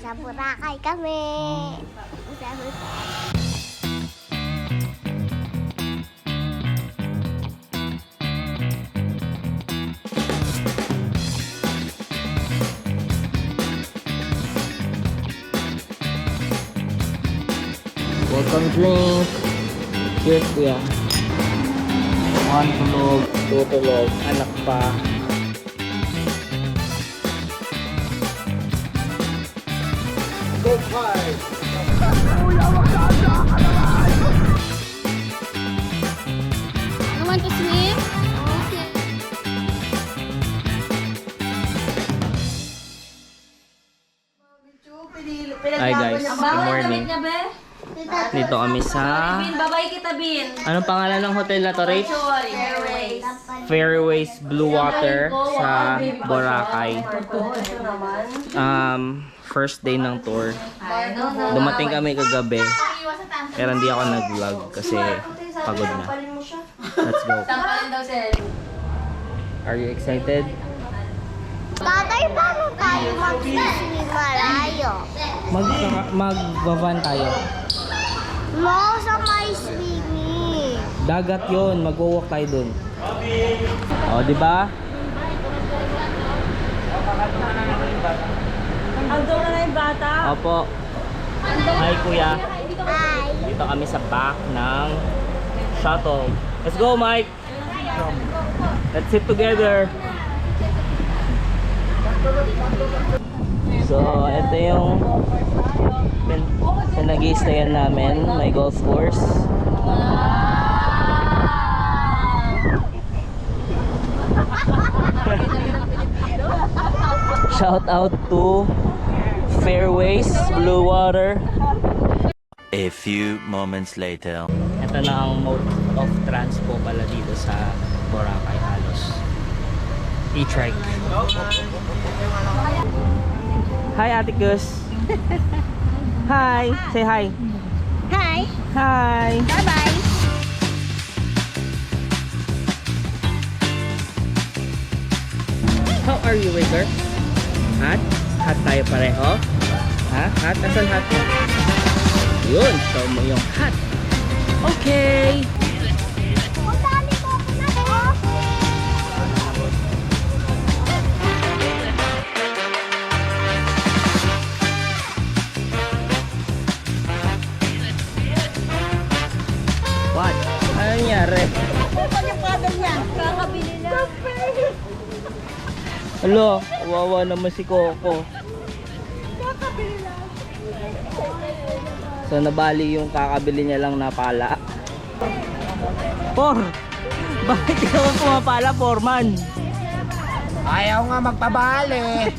Sa Boracay kami. Sa Welcome drink. Cheers, kuya. 1 tulog, 2 tulog, anak pa. You want to swim? Okay. Hi guys, good morning. Dito kami sa... Babay kita, Bin. Anong pangalan ng hotel na to, Rach? Fairways Blue Water sa Boracay. First day ng tour. Dumating kami kagabi. Pero hindi ako nag-vlog kasi pagod na. Let's go. Are you excited? Tatay, paano tayo mag-swim malayo? Mag-van tayo. No, sa may swimming. Dagat yon, mag-walk tayo dun. O, di ba? Andong na yung bata. Opo. Hi, kuya. Hi. Dito kami sa back ng shuttle. Let's go, Mike. Let's sit together. So, ito yung pinag-i-stayan namin. May golf course. Shout out to Fairways Blue Water. A few moments later. Ito na ang mode of transpo pala dito sa Boracay halos. E-trike. Hi, Ate Gus. Hi. Say hi. Hi. Hi. Bye-bye. How are you, waiter? Hot? Hot tayo pareho? Ha? Hot? Nasaan hot? Yun. Show mo yung hot. Okay. Magdali mo ako na What? Ano nangyari? Kakabili na. Hello, kawawa naman si Coco. So nabali yung kakabili niya lang na pala. Por! Bakit ikaw ang pumapala, Foreman? Ayaw nga magpabali.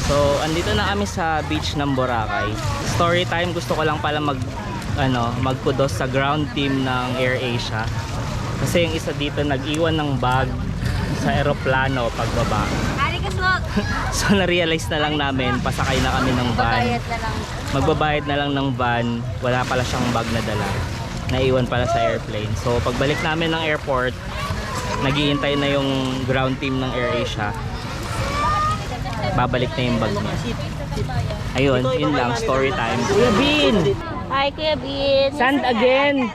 So andito na kami sa beach ng Boracay. Story time, gusto ko lang pala magkudos sa ground team ng AirAsia. Kasi yung isa dito nag-iwan ng bag sa eroplano pagbaba. So na-realize na lang namin, pasakay na kami ng van. Magbabayad na lang ng van, wala pala siyang bag na dala. Naiwan pala sa airplane. So pagbalik namin ng airport, naghihintay na yung ground team ng AirAsia. Babalik na yung bag niya. Ayun, yun lang, story time. Kuya Bin! Hi, Kuya Bin. Sand again!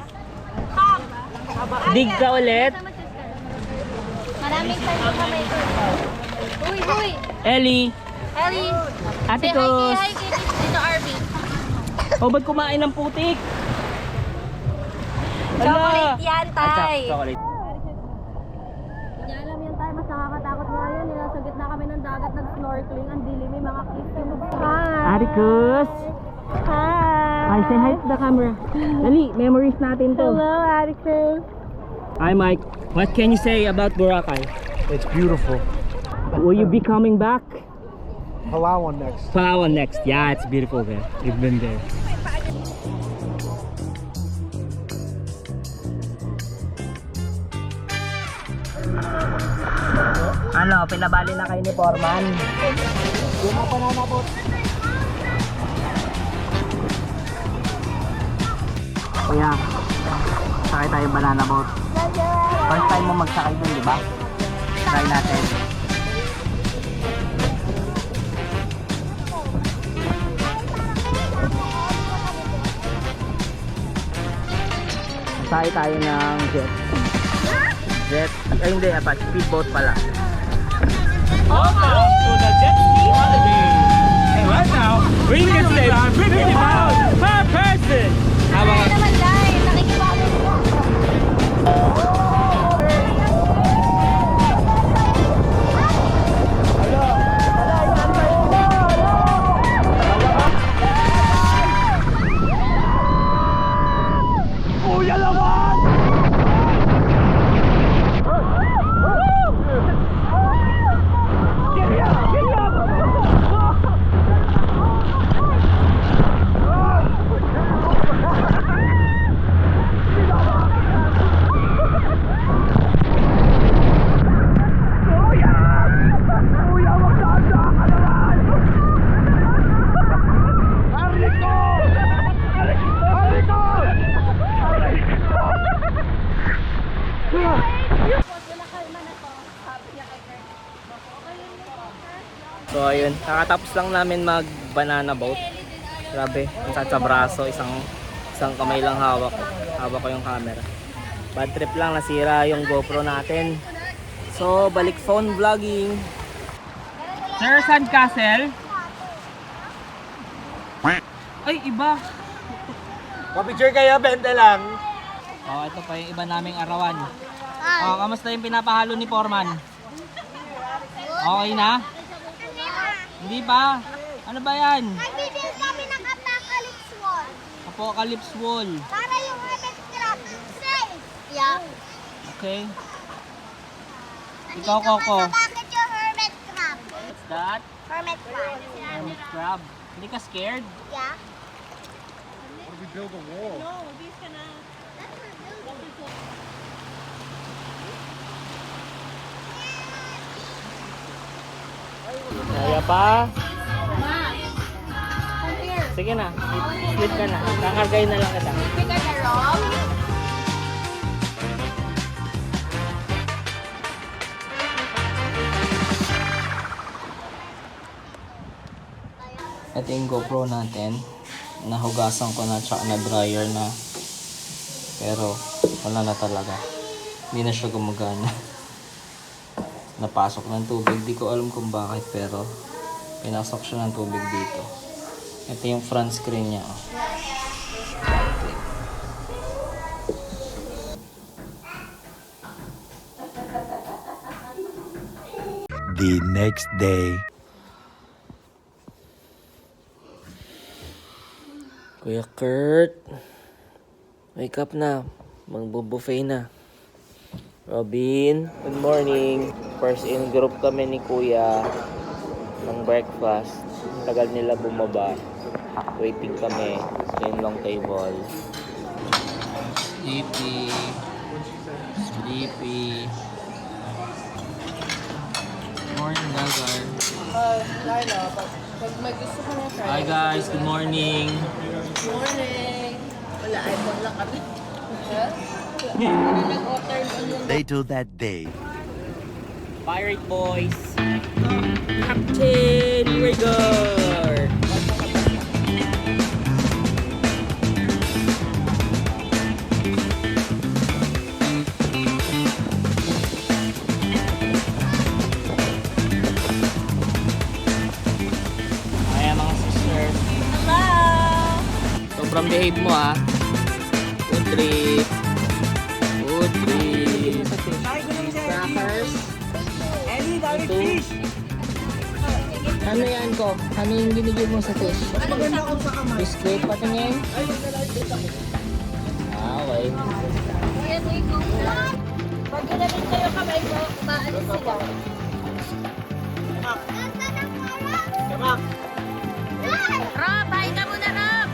Dig ka ulit! Maraming tayo kami. Uy, uy. Ellie! Ellie. Ate Say hi, Kus! hi, dito, Arby. O ba't kumain ng putik? Chocolate yan, tay. Chocolate. Hindi alam yan, tay. Mas nakakatakot nga yan. Nasa gitna kami ng dagat nag-snorkeling. Ang dilim, may mga cliff yung Ate Kus! Hi. Ay, say hi to the camera. Dali, memories natin to. Hello, Atticus. Hi Mike, what can you say about Boracay? It's beautiful. Will you be coming back? Palawan next. Palawan next. Yeah, it's beautiful there. We've been there. Ano, pinabali na kayo ni Foreman? Yung mga pananabot. Kuya, sakay tayo banana boat. First time mo magsakay dun, di ba? Try natin. Sakay tayo ng jet. Jet, ay hindi, speedboat pala. Welcome to the jet ski holiday. And right now, we can save £50 per person. Kaya naman guys, nakikipago ko. So ayun, kakatapos lang namin mag banana boat. Grabe, ang sa braso, isang kamay lang hawak ko. Hawak ko yung camera. Bad trip lang, nasira yung GoPro natin. So balik phone vlogging. Sir, Sandcastle? Ay, iba. Pa-picture kayo, benta lang. Oh, ito pa yung iba naming arawan. Oh, kamusta yung pinapahalo ni Foreman? Okay na? Hindi pa. Ano ba yan? Nagbibigil kami ng Apocalypse Wall. Apocalypse Wall. Para yung hermit crab safe. Yeah. Okay. Ikaw, Coco. Bakit yung hermit crab? What's that? Hermit crab. Hermit crab. Hindi ka scared? Yeah. What if we build a wall? Kaya pa? Sige na. Split ka na. Kakargay na lang kita. Ito yung GoPro natin. Nahugasan ko na tsaka na dryer na. Pero wala na talaga. Hindi na siya gumagana. Napasok ng tubig. Di ko alam kung bakit pero pinasok siya ng tubig dito. Ito yung front screen niya. Oh. The next day. Kuya Kurt, wake up na. Magbo-buffet na. Robin, good morning. First in group kami ni Kuya ng breakfast. Tagal nila bumaba. Waiting kami sa long table. Sleepy. Sleepy. Morning, Gagar. Hi guys, good morning. Later that day. Pirate Boys. Captain Rigger. Ayan mga sisters. Hello! Sobrang behave mo ah. Good trip. Good trip. Crackers. Ito. Ano yan ko? Ano yung binigay mo sa fish? Biscuit patingin? Ah, okay. Pag ginamit kayo kamay mo, maalis sila. Rob, bye ka muna, Rob!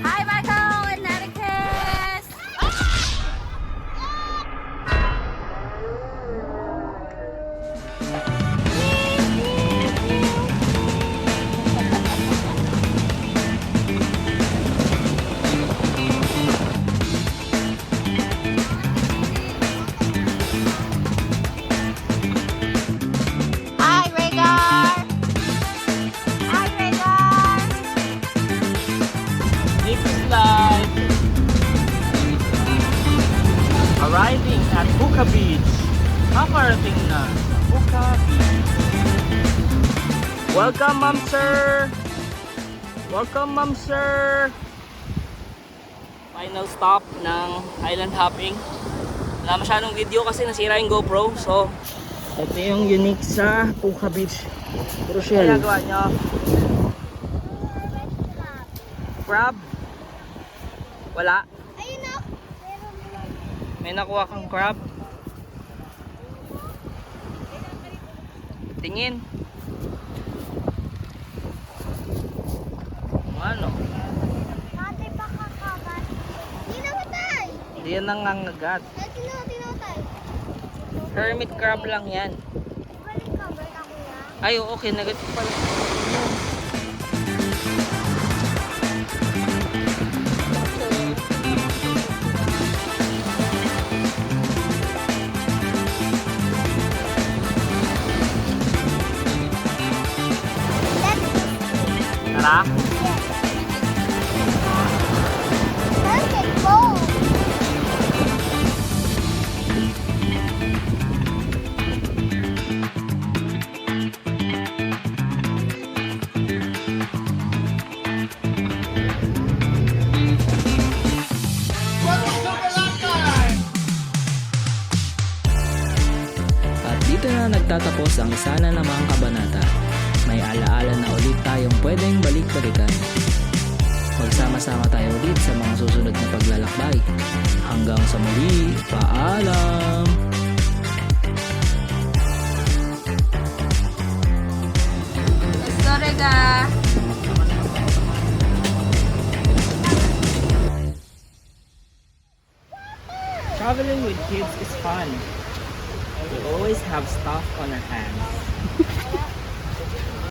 Hi, Michael and Naricus! Puka Beach. Nakarating na. Puka Beach. Welcome, ma'am sir. Welcome, ma'am sir. Final stop ng island hopping. Wala masyadong video kasi nasira yung GoPro. So, ito yung unique sa Puka Beach. Pero shell. Ano ginagawa nyo? Crab? Wala? Ayun na. May nakuha kang crab? Tingin. Ano? Ate, baka kagat. Hindi namatay. Hindi yan nangangagat. Ay, tinatay. Hermit crab lang yan. Balik ka, balik ako na. Ay, okay. Negative pala. Tara. Okay, go. At dito na nagtatapos ang isa na namang kabanata. May alaala na ulit tayong pwedeng balik-balikan. Magsama-sama tayo ulit sa mga susunod na paglalakbay. Hanggang sa muli, paalam! Sorry ka. Traveling with kids is fun. We always have stuff on our hands.